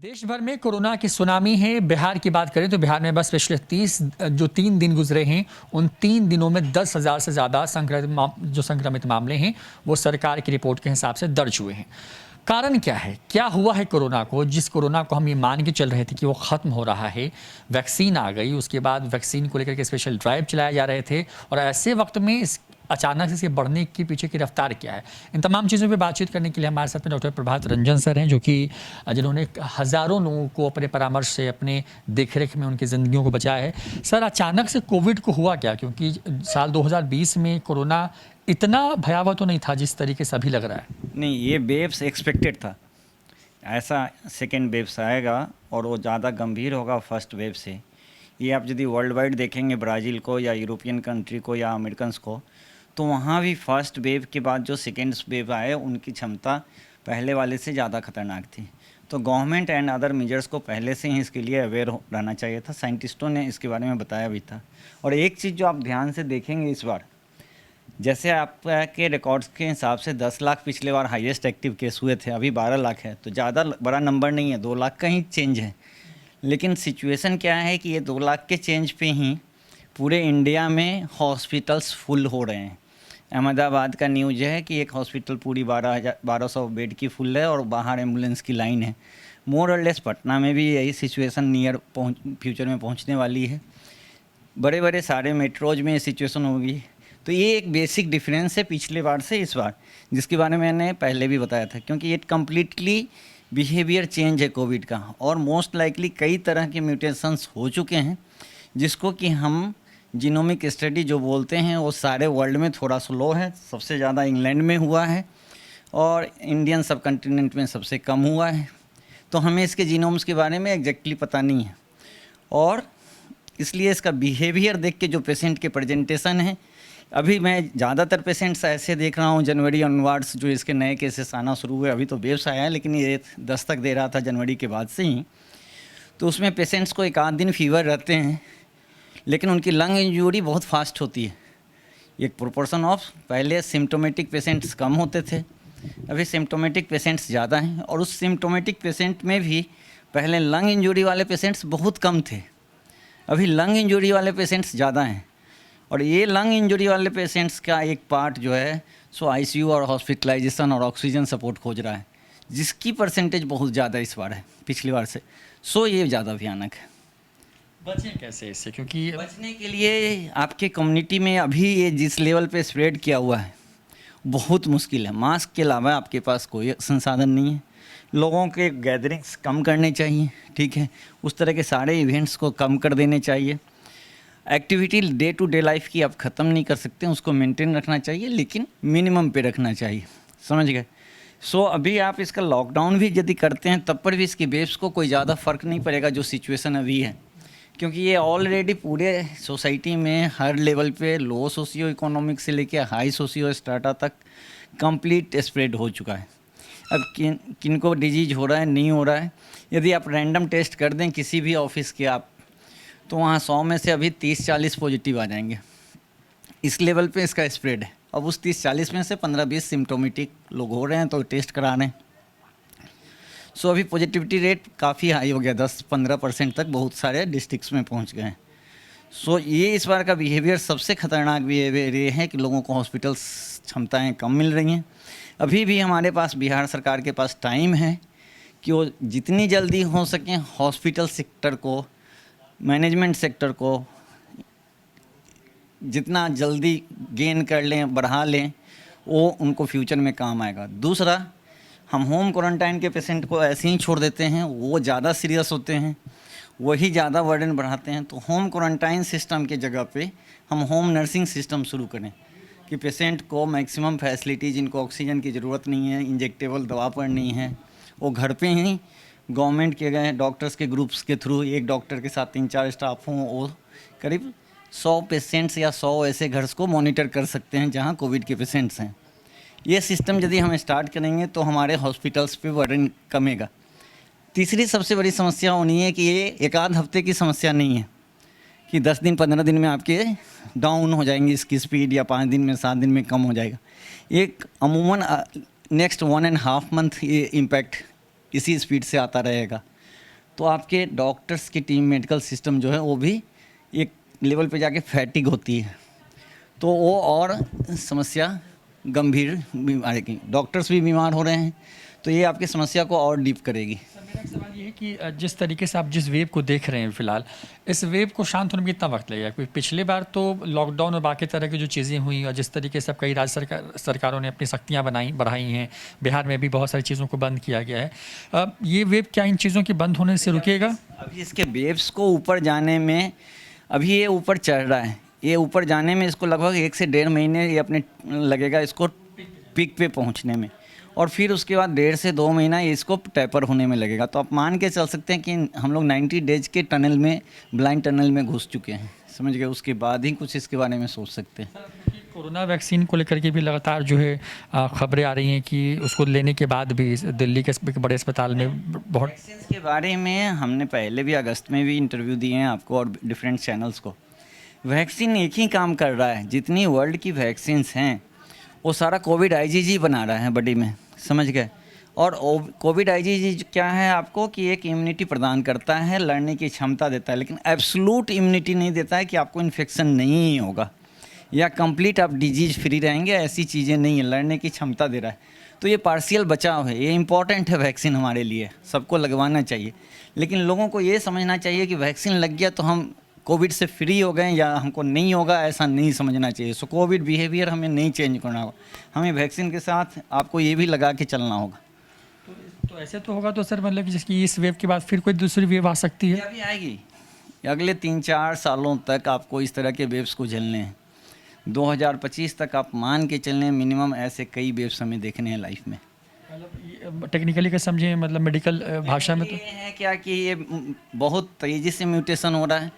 देश भर में कोरोना की सुनामी है। बिहार की बात करें तो बिहार में बस पिछले 3 दिन गुजरे हैं, उन 3 दिनों में 10,000 से ज़्यादा संक्रमित मामले हैं वो सरकार की रिपोर्ट के हिसाब से दर्ज हुए हैं। कारण क्या है, क्या हुआ है कोरोना को, जिस कोरोना को हम ये मान के चल रहे थे कि वो ख़त्म हो रहा है। वैक्सीन आ गई, उसके बाद वैक्सीन को लेकर के स्पेशल ड्राइव चलाए जा रहे थे और ऐसे वक्त में इस अचानक से इसके बढ़ने के पीछे की रफ्तार क्या है, इन तमाम चीज़ों पे बातचीत करने के लिए हमारे साथ में डॉक्टर प्रभात रंजन सर हैं, जो कि जिन्होंने हज़ारों लोगों को अपने परामर्श से, अपने देखरेख में उनकी ज़िंदगियों को बचाया है। सर, अचानक से कोविड को हुआ क्या? क्योंकि साल 2020 में कोरोना इतना भयावह तो नहीं था जिस तरीके से अभी लग रहा है। नहीं, ये वेव्स एक्सपेक्टेड था, ऐसा सेकेंड वेव्स आएगा और वो ज़्यादा गंभीर होगा फर्स्ट वेव से। ये आप यदि वर्ल्ड वाइड देखेंगे, ब्राज़ील को या यूरोपियन कंट्री को या अमेरिकन्स को, तो वहाँ भी फर्स्ट वेव के बाद जो सेकेंड वेव आए उनकी क्षमता पहले वाले से ज़्यादा खतरनाक थी। तो गवर्नमेंट एंड अदर मेजर्स को पहले से ही इसके लिए अवेयर रहना चाहिए था। साइंटिस्टों ने इसके बारे में बताया भी था। और एक चीज़ जो आप ध्यान से देखेंगे इस बार, जैसे आपके रिकॉर्ड्स के हिसाब से 10 लाख पिछले बार हाईएस्ट एक्टिव केस हुए थे, अभी 12 लाख है, तो ज़्यादा बड़ा नंबर नहीं है, 2 लाख का ही चेंज है। लेकिन सिचुएशन क्या है कि ये 2 लाख के चेंज पे ही पूरे इंडिया में हॉस्पिटल्स फुल हो रहे हैं। अहमदाबाद का न्यूज़ है कि एक हॉस्पिटल पूरी 1200 बेड की फुल है और बाहर एम्बुलेंस की लाइन है। मोर और लेस पटना में भी यही सिचुएशन नियर फ्यूचर में पहुंचने वाली है। बड़े बड़े सारे मेट्रोज में ये सिचुएशन होगी। तो ये एक बेसिक डिफरेंस है पिछले बार से इस बार, जिसके बारे में मैंने पहले भी बताया था, क्योंकि ये कम्प्लीटली बिहेवियर चेंज है कोविड का। और मोस्ट लाइकली कई तरह के म्यूटेशंस हो चुके हैं, जिसको कि हम जीनोमिक स्टडी जो बोलते हैं, वो सारे वर्ल्ड में थोड़ा स्लो है। सबसे ज़्यादा इंग्लैंड में हुआ है और इंडियन सब कॉन्टिनेंट में सबसे कम हुआ है। तो हमें इसके जीनोम्स के बारे में एग्जैक्टली पता नहीं है, और इसलिए इसका बिहेवियर देख के जो पेशेंट के प्रेजेंटेशन है, अभी मैं ज़्यादातर पेशेंट्स ऐसे देख रहा हूँ जनवरी ऑनवर्ड्स जो इसके नए केसेस आना शुरू हुए। अभी तो वेव्स आया है, लेकिन ये दस्तक दे रहा था जनवरी के बाद से ही। तो उसमें पेशेंट्स को एक आध दिन फीवर रहते हैं, लेकिन उनकी लंग इंजरी बहुत फास्ट होती है। एक प्रोपोर्शन ऑफ पहले सिम्टोमेटिक पेशेंट्स कम होते थे, अभी सिम्टोमेटिक पेशेंट्स ज़्यादा हैं। और उस सिम्टोमेटिक पेशेंट में भी पहले लंग इंजरी वाले पेशेंट्स बहुत कम थे, अभी लंग इंजरी वाले पेशेंट्स ज़्यादा हैं। और ये लंग इंजरी वाले पेशेंट्स का एक पार्ट जो है सो आईसीयू और हॉस्पिटलाइजेशन और ऑक्सीजन सपोर्ट खोज रहा है, जिसकी परसेंटेज बहुत ज़्यादा इस बार है पिछली बार से। सो ये ज़्यादा भयानक है। बचें कैसे इससे? क्योंकि बचने के लिए आपके कम्युनिटी में अभी ये जिस लेवल पे स्प्रेड किया हुआ है बहुत मुश्किल है। मास्क के अलावा आपके पास कोई संसाधन नहीं है। लोगों के गैदरिंग्स कम करने चाहिए, ठीक है, उस तरह के सारे इवेंट्स को कम कर देने चाहिए। Activity day to day life की आप ख़त्म नहीं कर सकते, उसको मेंटेन रखना चाहिए, लेकिन मिनिमम पे रखना चाहिए, समझ गए। सो अभी आप इसका लॉकडाउन भी यदि करते हैं तब पर भी इसकी वेव्स को कोई ज़्यादा फ़र्क नहीं पड़ेगा जो सिचुएशन अभी है, क्योंकि ये ऑलरेडी पूरे सोसाइटी में हर लेवल पे लो सोशियो इकोनॉमिक से लेकर हाई सोशियो स्टाटा तक कंप्लीट स्प्रेड हो चुका है। अब किन को डिजीज हो रहा है नहीं हो रहा है, यदि आप रैंडम टेस्ट कर दें किसी भी ऑफिस के आप, तो वहाँ 100 में से अभी 30-40 पॉजिटिव आ जाएंगे। इस लेवल पे इसका स्प्रेड है। अब उस 30-40 में से 15-20 सिम्टोमेटिक लोग हो रहे हैं तो टेस्ट करा रहे हैं। सो अभी पॉजिटिविटी रेट काफ़ी हाई हो गया, 10-15% तक बहुत सारे डिस्ट्रिक्ट्स में पहुंच गए हैं। सो ये इस बार का बिहेवियर सबसे ख़तरनाक बिहेवियर ये है कि लोगों को हॉस्पिटल्स क्षमताएं कम मिल रही हैं। अभी भी हमारे पास बिहार सरकार के पास टाइम है कि वो जितनी जल्दी हो सके हॉस्पिटल सेक्टर को, मैनेजमेंट सेक्टर को जितना जल्दी गेन कर लें, बढ़ा लें, वो उनको फ्यूचर में काम आएगा। दूसरा, हम होम क्वारंटाइन के पेशेंट को ऐसे ही छोड़ देते हैं, वो ज़्यादा सीरियस होते हैं, वही ज़्यादा बर्डन बढ़ाते हैं। तो होम क्वारंटाइन सिस्टम के जगह पे हम होम नर्सिंग सिस्टम शुरू करें कि पेशेंट को मैक्सिमम फैसिलिटी, जिनको ऑक्सीजन की ज़रूरत नहीं है, इंजेक्टेबल दवा पर नहीं है, वो घर पे ही गवर्नमेंट के गए डॉक्टर्स के ग्रुप्स के थ्रू, एक डॉक्टर के साथ 3-4 स्टाफ हों, वो करीब 100 पेशेंट्स या 100 ऐसे घर को मॉनिटर कर सकते हैं जहाँ कोविड के पेशेंट्स हैं। ये सिस्टम यदि हम स्टार्ट करेंगे तो हमारे हॉस्पिटल्स पे बर्डन कमेगा। तीसरी सबसे बड़ी समस्या होनी है कि ये एक आध हफ्ते की समस्या नहीं है कि 10 दिन 15 दिन में आपके डाउन हो जाएंगी इसकी स्पीड, या 5 दिन में 7 दिन में कम हो जाएगा। एक अमूमन नेक्स्ट 1.5 मंथ ये इम्पैक्ट इसी स्पीड से आता रहेगा। तो आपके डॉक्टर्स की टीम, मेडिकल सिस्टम जो है वो भी एक लेवल पे जाके फैटिग होती है, तो वो और समस्या गंभीर बीमारी की, डॉक्टर्स भी बीमार हो रहे हैं, तो ये आपकी समस्या को और डीप करेगी। सर मेरा एक सवाल ये है कि जिस तरीके से आप जिस वेव को देख रहे हैं फिलहाल, इस वेव को शांत होने में कितना वक्त लगेगा? क्योंकि पिछली बार तो लॉकडाउन और बाकी तरह की जो चीज़ें हुई और जिस तरीके से अब कई राज्य सरकारों ने अपनी सख्तियाँ बढ़ाई हैं, बिहार में भी बहुत सारी चीज़ों को बंद किया गया है। ये वेव क्या इन चीज़ों के बंद होने से रुकेगा? अभी इसके वेव्स को ऊपर जाने में, अभी ये ऊपर चढ़ रहा है, ये ऊपर जाने में इसको लगभग 1 से 1.5 महीने ये अपने लगेगा इसको पीक पे पहुंचने में, और फिर उसके बाद 1.5 से 2 महीना ये इसको टैपर होने में लगेगा। तो आप मान के चल सकते हैं कि हम लोग 90 डेज के टनल में, ब्लाइंड टनल में घुस चुके हैं, समझ गए, उसके बाद ही कुछ इसके बारे में सोच सकते हैं। कोरोना वैक्सीन को लेकर के भी लगातार जो है खबरें आ रही हैं कि उसको लेने के बाद भी दिल्ली के बड़े अस्पताल में बहुत वैक्सीन के बारे में हमने पहले भी अगस्त में भी इंटरव्यू दिए हैं आपको और डिफरेंट चैनल्स को। वैक्सीन एक ही काम कर रहा है, जितनी वर्ल्ड की वैक्सीन्स हैं वो सारा कोविड आईजीजी बना रहा है बॉडी में, समझ गए। और कोविड आईजीजी क्या है आपको कि एक इम्यूनिटी प्रदान करता है, लड़ने की क्षमता देता है, लेकिन एब्सोलूट इम्यूनिटी नहीं देता है कि आपको इन्फेक्शन नहीं होगा या कंप्लीट आप डिजीज फ्री रहेंगे, ऐसी चीज़ें नहीं है, लड़ने की क्षमता दे रहा है। तो ये पार्शियल बचाव है, ये इंपॉर्टेंट है वैक्सीन हमारे लिए, सबको लगवाना चाहिए। लेकिन लोगों को ये समझना चाहिए कि वैक्सीन लग गया तो हम कोविड से फ्री हो गए या हमको नहीं होगा, ऐसा नहीं समझना चाहिए। सो कोविड बिहेवियर हमें नहीं चेंज करना होगा, हमें वैक्सीन के साथ आपको ये भी लगा के चलना होगा। तो ऐसे तो होगा तो सर मतलब कि जिसकी इस वेव के बाद फिर कोई दूसरी वेव आ सकती है? ये अभी आएगी, अगले 3-4 सालों तक आपको इस तरह के वेव्स को झेलने हैं। 2025 तक आप मान के चलने मिनिमम ऐसे कई वेव्स हमें देखने हैं लाइफ में। मतलब टेक्निकली का समझें, मतलब मेडिकल भाषा में तो ये है क्या कि ये बहुत तेज़ी से म्यूटेशन हो रहा है,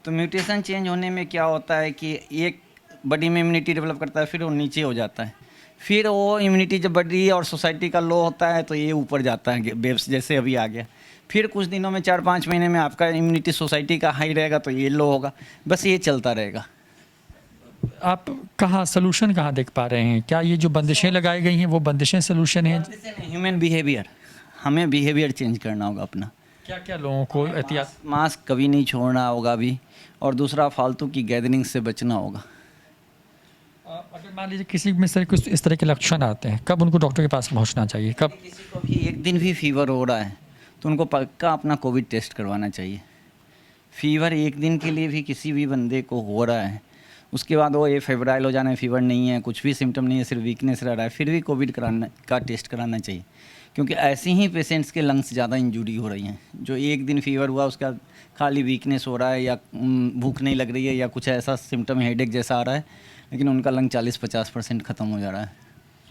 तो म्यूटेशन चेंज होने में क्या होता है कि एक बॉडी में इम्यूनिटी डेवलप करता है, फिर वो नीचे हो जाता है, फिर वो इम्यूनिटी जब बॉडी और सोसाइटी का लो होता है तो ये ऊपर जाता है वेव्स, जैसे अभी आ गया। फिर कुछ दिनों में 4-5 महीने में आपका इम्यूनिटी सोसाइटी का हाई रहेगा तो ये लो होगा, बस ये चलता रहेगा। आप सोल्यूशन कहाँ देख पा रहे हैं? क्या ये जो बंदिशें लगाई गई हैं वो बंदिशें सोल्यूशन हैं? ह्यूमन बिहेवियर, हमें बिहेवियर चेंज करना होगा अपना। क्या क्या लोगों को एहतियात? मास्क कभी नहीं छोड़ना होगा अभी, और दूसरा फालतू की गैदरिंग से बचना होगा। अगर मान लीजिए किसी में से कुछ इस तरह के लक्षण आते हैं, कब उनको डॉक्टर के पास पहुंचना चाहिए? कब? किसी को भी एक दिन भी फीवर हो रहा है तो उनको पक्का अपना कोविड टेस्ट करवाना चाहिए। फीवर एक दिन के लिए भी किसी भी बंदे को हो रहा है, उसके बाद वो ये फेब्राइल हो जाना है, फीवर नहीं है, कुछ भी सिम्टम नहीं है, सिर्फ वीकनेस रह रहा है, फिर भी कोविड का टेस्ट कराना चाहिए। क्योंकि ऐसे ही पेशेंट्स के लंग्स ज़्यादा इंजूरी हो रही हैं, जो एक दिन फीवर हुआ उसका खाली वीकनेस हो रहा है या भूख नहीं लग रही है या कुछ ऐसा सिम्टम हेडेक जैसा आ रहा है, लेकिन उनका लंग 40-50% ख़त्म हो जा रहा है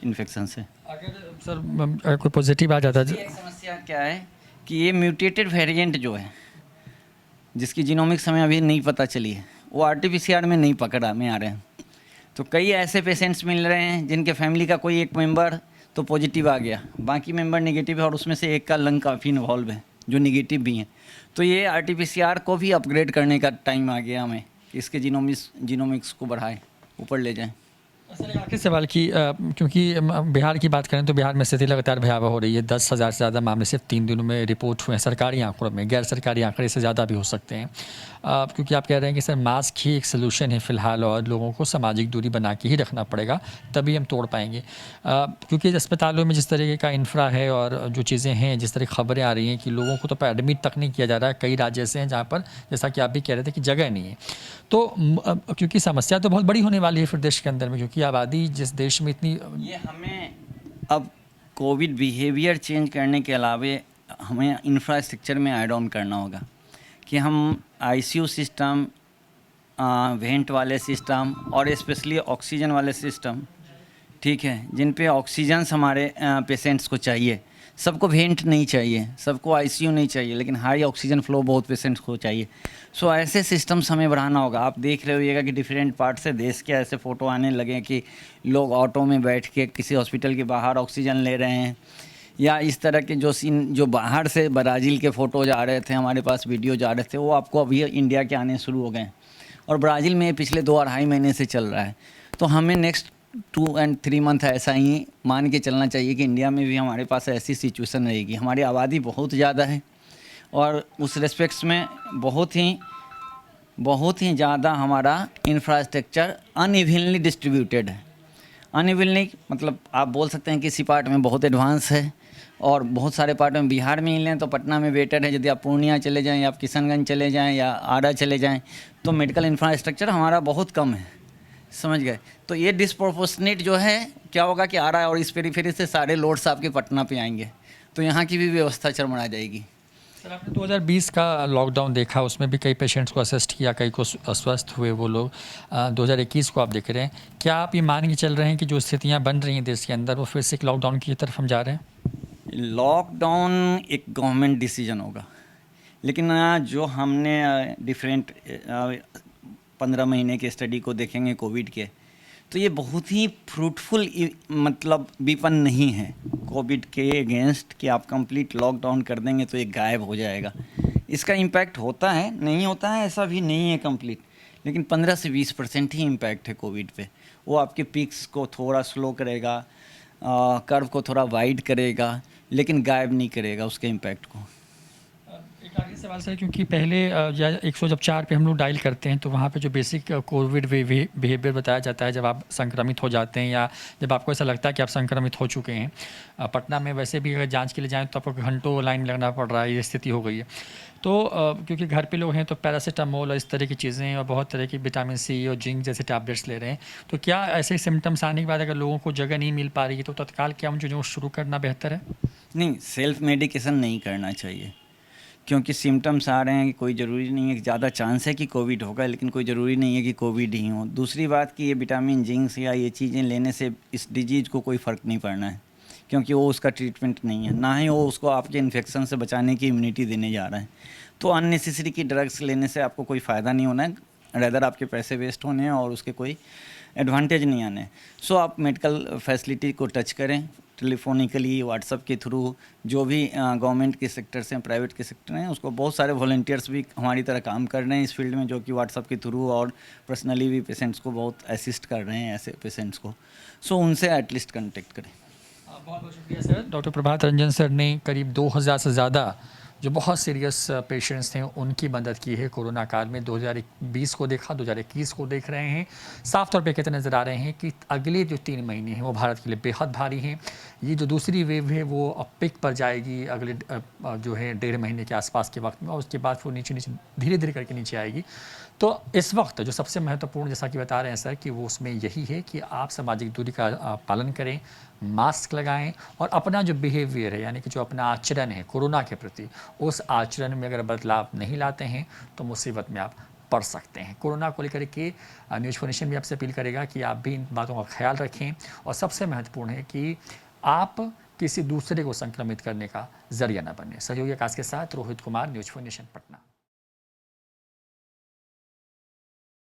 इन्फेक्शन से। अगर सर कोई पॉजिटिव आ जाता है? एक समस्या क्या है कि ये म्यूटेटेड वेरिएंट जो है, जिसकी जीनोमिक्स हमें अभी नहीं पता चली है, वो आरटीपीसीआर में नहीं पकड़ा में आ रहे हैं। तो कई ऐसे पेशेंट्स मिल रहे हैं जिनके फैमिली का कोई एक मेंबर तो पॉजिटिव आ गया, बाकी मेंबर नेगेटिव है, और उसमें से एक का लंग काफ़ी इन्वॉल्व है जो नेगेटिव भी हैं। तो ये आरटीपीसीआर को भी अपग्रेड करने का टाइम आ गया हमें, कि इसके जीनोमिक्स को बढ़ाएं, ऊपर ले जाएं। सर एक आखिरी सवाल की क्योंकि बिहार की बात करें तो बिहार में स्थिति लगातार भयावह हो रही है। 10,000 से ज़्यादा मामले सिर्फ 3 दिनों में रिपोर्ट हुए हैं सरकारी आंकड़ों में, गैर सरकारी आंकड़े से ज़्यादा भी हो सकते हैं। क्योंकि आप कह रहे हैं कि सर मास्क ही एक सलूशन है फ़िलहाल, और लोगों को सामाजिक दूरी बना के ही रखना पड़ेगा, तभी हम तोड़ पाएंगे। क्योंकि अस्पतालों में जिस तरीके का इंफ्रा है और जो चीज़ें हैं, जिस तरह खबरें आ रही हैं कि लोगों को तो एडमिट तक नहीं किया जा रहा है, कई राज्य ऐसे हैं जहाँ पर जैसा कि आप भी कह रहे थे कि जगह नहीं है। तो क्योंकि समस्या तो बहुत बड़ी होने वाली है फिर देश के अंदर में, क्योंकि आबादी जिस देश में इतनी, ये हमें अब कोविड बिहेवियर चेंज करने के अलावे हमें इंफ्रास्ट्रक्चर में ऐड ऑन करना होगा कि हम आईसीयू सिस्टम, वेंट वाले सिस्टम और स्पेशली ऑक्सीजन वाले सिस्टम, ठीक है, जिन पे ऑक्सीजन हमारे पेशेंट्स को चाहिए, सबको वेंट नहीं चाहिए, सबको आईसीयू नहीं चाहिए, लेकिन हाई ऑक्सीजन फ्लो बहुत पेशेंट्स को चाहिए। सो ऐसे सिस्टम्स हमें बढ़ाना होगा। आप देख रहे होइएगा कि डिफरेंट पार्ट से देश के ऐसे फ़ोटो आने लगे कि लोग ऑटो में बैठ के किसी हॉस्पिटल के बाहर ऑक्सीजन ले रहे हैं, या इस तरह के जो सीन जो बाहर से ब्राज़ील के फ़ोटो जा रहे थे, हमारे पास वीडियो जा रहे थे, वो आपको अभी इंडिया के आने शुरू हो गए। और ब्राज़ील में पिछले 2-2.5 महीने से चल रहा है। तो हमें नेक्स्ट 2 और 3 मंथ ऐसा ही मान के चलना चाहिए कि इंडिया में भी हमारे पास ऐसी सिचुएशन रहेगी। हमारी आबादी बहुत ज़्यादा है और उस रेस्पेक्ट्स में बहुत ही ज़्यादा हमारा इंफ्रास्ट्रक्चर अनइवनली डिस्ट्रीब्यूटेड है। अनइवनली मतलब आप बोल सकते हैं कि किसी पार्ट में बहुत एडवांस है और बहुत सारे पार्ट में बिहार में ही लें तो पटना में बेटर है। यदि आप पूर्णिया चले जाएं या आप किशनगंज चले जाएं या आरा चले जाएं तो मेडिकल इंफ्रास्ट्रक्चर हमारा बहुत कम है, समझ गए। तो ये डिस्प्रोपोर्शनेट जो है क्या होगा कि आरा और इस पेरीफेरी से सारे लोड्स आपके पटना पे आएंगे, तो यहाँ की भी व्यवस्था चरमरा जाएगी। सर आपने 2020 का लॉकडाउन देखा, उसमें भी कई पेशेंट्स को असिस्ट किया, कई को अस्वस्थ हुए वो लोग। 2021 को आप देख रहे हैं, क्या आप ये मान के चल रहे हैं कि जो स्थितियां बन रही हैं देश के अंदर वो फिर से एक लॉकडाउन की तरफ हम जा रहे हैं? लॉकडाउन एक गवर्नमेंट डिसीजन होगा, लेकिन जो हमने डिफरेंट 15 महीने के स्टडी को देखेंगे कोविड के, तो ये बहुत ही फ्रूटफुल मतलब विपन नहीं है कोविड के अगेंस्ट कि आप कंप्लीट लॉकडाउन कर देंगे तो ये गायब हो जाएगा। इसका इम्पैक्ट होता है, नहीं होता है ऐसा भी नहीं है कंप्लीट, लेकिन 15 से 20% ही इम्पैक्ट है कोविड पे। वो आपके पीक्स को थोड़ा स्लो करेगा, कर्व को थोड़ा वाइड करेगा, लेकिन गायब नहीं करेगा उसके इम्पैक्ट को। एक आखिरी सवाल सर, क्योंकि पहले या 104 पे हम लोग डायल करते हैं तो वहाँ पे जो बेसिक कोविड बिहेवियर बताया जाता है जब आप संक्रमित हो जाते हैं या जब आपको ऐसा लगता है कि आप संक्रमित हो चुके हैं। पटना में वैसे भी अगर जांच के लिए जाएं तो आपको घंटों लाइन में लगना पड़ रहा है, ये स्थिति हो गई है। तो क्योंकि घर पे लोग हैं तो पैरासीटामोल और इस तरह की चीज़ें और बहुत तरह की विटामिन सी और जिंक जैसे टैबलेट्स ले रहे हैं, तो क्या ऐसे सिम्टम्स आने के बाद अगर लोगों को जगह नहीं मिल पा रही है तो तत्काल क्या उन चीज़ों को शुरू करना बेहतर है? नहीं, सेल्फ मेडिकेशन नहीं करना चाहिए, क्योंकि सिम्टम्स आ रहे हैं कि कोई ज़रूरी नहीं है कि ज़्यादा चांस है कि कोविड होगा, लेकिन कोई ज़रूरी नहीं है कि कोविड ही हो। दूसरी बात कि ये विटामिन जिंक्स या ये चीज़ें लेने से इस डिजीज़ को कोई फ़र्क नहीं पड़ना है, क्योंकि वो उसका ट्रीटमेंट नहीं है, ना ही वो उसको आपके इन्फेक्शन से बचाने की इम्यूनिटी देने जा रहा है। तो अननेसेसरी की ड्रग्स लेने से आपको कोई फ़ायदा नहीं होना है, रेदर आपके पैसे वेस्ट होने हैं और उसके कोई एडवांटेज नहीं आने। सो आप मेडिकल फैसिलिटी को टच करें टेलीफोनिकली, व्हाट्सएप के थ्रू, जो भी गवर्नमेंट के सेक्टर से प्राइवेट के सेक्टर हैं उसको बहुत सारे वॉलंटियर्स भी हमारी तरह काम कर रहे हैं इस फील्ड में, जो कि व्हाट्सएप के थ्रू और पर्सनली भी पेशेंट्स को बहुत असिस्ट कर रहे हैं ऐसे पेशेंट्स को। सो उनसे एटलीस्ट कॉन्टेक्ट करें। बहुत बहुत शुक्रिया sir. Doctor Prabhat Ranjan sir ने करीब 2000 से ज़्यादा जो बहुत सीरियस पेशेंट्स थे उनकी मदद की है कोरोना काल में। 2020 को देखा, 2021 को देख रहे हैं। साफ तौर पे कहते नज़र आ रहे हैं कि अगले जो 3 महीने हैं वो भारत के लिए बेहद भारी हैं। ये जो दूसरी वेव है वो अब पिक पर जाएगी अगले जो है 1.5 महीने के आसपास के वक्त में, और उसके बाद वो नीचे नीचे धीरे धीरे करके नीचे आएगी। तो इस वक्त जो सबसे महत्वपूर्ण, जैसा कि बता रहे हैं सर, कि वो उसमें यही है कि आप सामाजिक दूरी का पालन करें, मास्क लगाएं और अपना जो बिहेवियर है यानी कि जो अपना आचरण है कोरोना के प्रति, उस आचरण में अगर बदलाव नहीं लाते हैं तो मुसीबत में आप पड़ सकते हैं। कोरोना को लेकर के न्यूज़ फोर नेशन भी आपसे अपील करेगा कि आप भी इन बातों का ख्याल रखें और सबसे महत्वपूर्ण है कि आप किसी दूसरे को संक्रमित करने का जरिया न बने। सहयोगी आकाश के साथ Rohit Kumar, news for nation, Patna.